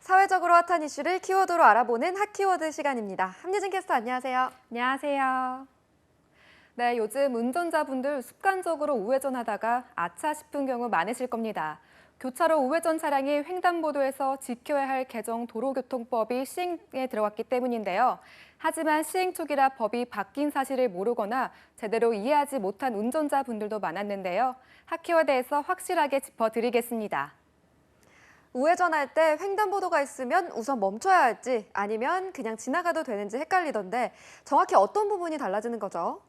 사회적으로 핫한 이슈를 키워드로 알아보는 핫키워드 시간입니다. 함유진 캐스터 안녕하세요. 안녕하세요. 네, 요즘 운전자분들 습관적으로 우회전하다가 아차 싶은 경우 많으실 겁니다. 교차로 우회전 차량이 횡단보도에서 지켜야 할 개정 도로교통법이 시행에 들어갔기 때문인데요. 하지만 시행 초기라 법이 바뀐 사실을 모르거나 제대로 이해하지 못한 운전자분들도 많았는데요. 핫키워드에서 확실하게 짚어드리겠습니다. 우회전할 때 횡단보도가 있으면 우선 멈춰야 할지 아니면 그냥 지나가도 되는지 헷갈리던데 정확히 어떤 부분이 달라지는 거죠?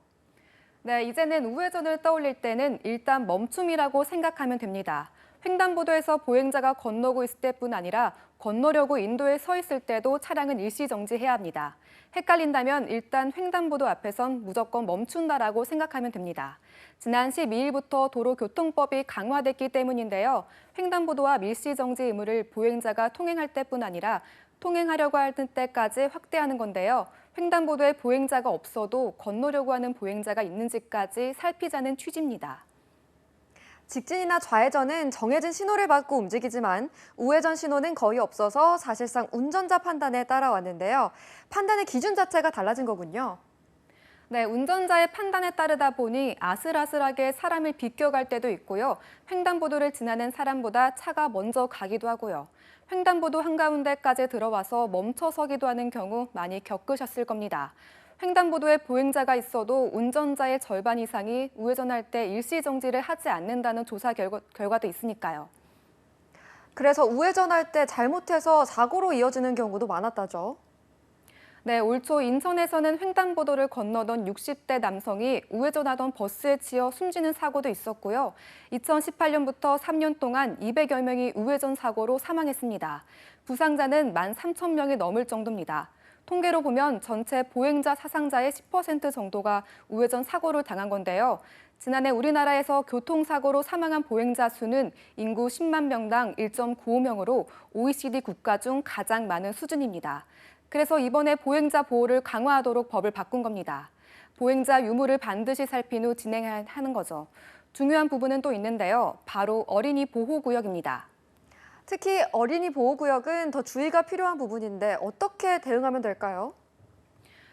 네, 이제는 우회전을 떠올릴 때는 일단 멈춤이라고 생각하면 됩니다. 횡단보도에서 보행자가 건너고 있을 때뿐 아니라 건너려고 인도에 서 있을 때도 차량은 일시 정지해야 합니다. 헷갈린다면 일단 횡단보도 앞에선 무조건 멈춘다라고 생각하면 됩니다. 지난 12일부터 도로교통법이 강화됐기 때문인데요. 횡단보도와 밀시 정지 의무를 보행자가 통행할 때뿐 아니라 통행하려고 하는 때까지 확대하는 건데요. 횡단보도에 보행자가 없어도 건너려고 하는 보행자가 있는지까지 살피자는 취지입니다. 직진이나 좌회전은 정해진 신호를 받고 움직이지만 우회전 신호는 거의 없어서 사실상 운전자 판단에 따라왔는데요. 판단의 기준 자체가 달라진 거군요. 네, 운전자의 판단에 따르다 보니 아슬아슬하게 사람을 비껴갈 때도 있고요. 횡단보도를 지나는 사람보다 차가 먼저 가기도 하고요. 횡단보도 한가운데까지 들어와서 멈춰서기도 하는 경우 많이 겪으셨을 겁니다. 횡단보도에 보행자가 있어도 운전자의 절반 이상이 우회전할 때 일시정지를 하지 않는다는 조사 결과도 있으니까요. 그래서 우회전할 때 잘못해서 사고로 이어지는 경우도 많았다죠. 네, 올 초 인천에서는 횡단보도를 건너던 60대 남성이 우회전하던 버스에 치여 숨지는 사고도 있었고요. 2018년부터 3년 동안 200여 명이 우회전 사고로 사망했습니다. 부상자는 13,000명이 넘을 정도입니다. 통계로 보면 전체 보행자 사상자의 10% 정도가 우회전 사고를 당한 건데요. 지난해 우리나라에서 교통사고로 사망한 보행자 수는 인구 10만 명당 1.95명으로 OECD 국가 중 가장 많은 수준입니다. 그래서 이번에 보행자 보호를 강화하도록 법을 바꾼 겁니다. 보행자 유무를 반드시 살핀 후 진행하는 거죠. 중요한 부분은 또 있는데요. 바로 어린이 보호구역입니다. 특히 어린이 보호구역은 더 주의가 필요한 부분인데 어떻게 대응하면 될까요?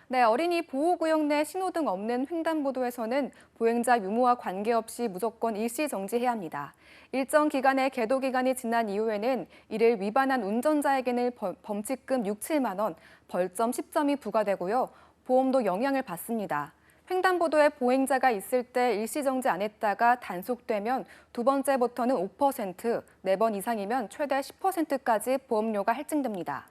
네, 어린이 보호구역 내 신호등 없는 횡단보도에서는 보행자 유무와 관계없이 무조건 일시 정지해야 합니다. 일정 기간의 계도 기간이 지난 이후에는 이를 위반한 운전자에게는 범칙금 6, 7만 원, 벌점 10점이 부과되고요. 보험도 영향을 받습니다. 횡단보도에 보행자가 있을 때 일시 정지 안 했다가 단속되면 두 번째부터는 5%, 4번 이상이면 최대 10%까지 보험료가 할증됩니다.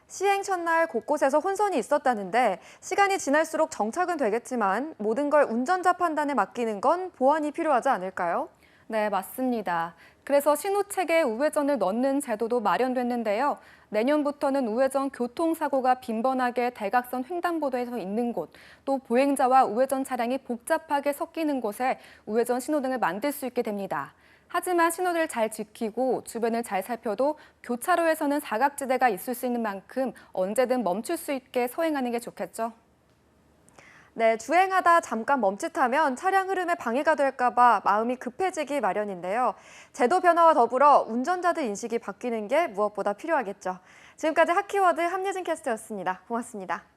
시행 첫날 곳곳에서 혼선이 있었다는데 시간이 지날수록 정착은 되겠지만 모든 걸 운전자 판단에 맡기는 건 보완이 필요하지 않을까요? 네, 맞습니다. 그래서 신호책에 우회전을 넣는 제도도 마련됐는데요. 내년부터는 우회전 교통사고가 빈번하게 대각선 횡단보도에서 있는 곳, 또 보행자와 우회전 차량이 복잡하게 섞이는 곳에 우회전 신호등을 만들 수 있게 됩니다. 하지만 신호를 잘 지키고 주변을 잘 살펴도 교차로에서는 사각지대가 있을 수 있는 만큼 언제든 멈출 수 있게 서행하는 게 좋겠죠. 네, 주행하다 잠깐 멈칫하면 차량 흐름에 방해가 될까 봐 마음이 급해지기 마련인데요. 제도 변화와 더불어 운전자들 인식이 바뀌는 게 무엇보다 필요하겠죠. 지금까지 핫키워드 함유진 캐스터였습니다. 고맙습니다.